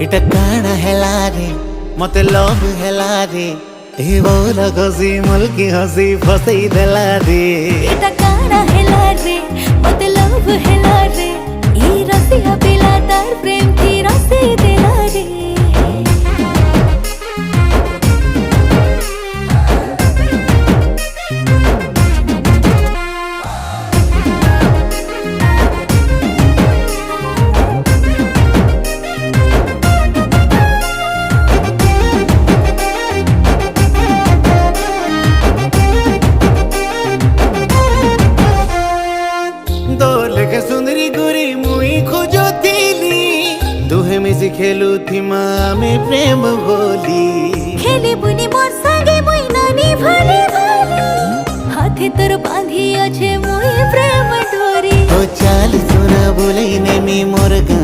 इटा काना हेला रे मते लव हेला रे ए बोल गसी मुल्की हसी फसई देला रे इटा काना हेला रे मते लव हेला रे ई रसिया पिला तार प्रेम की रसी देला रे सुंदरी गुरी मुई खोजो थीली दुहे मिसी खेलू थी माँ में प्रेम बोली खेली बुनी मोर संगे मुई नानी भाले भाले हाथे तोर बांधी अच्छे मुई प्रेम डोरी ओ चाल सुना बोले ने मी मोर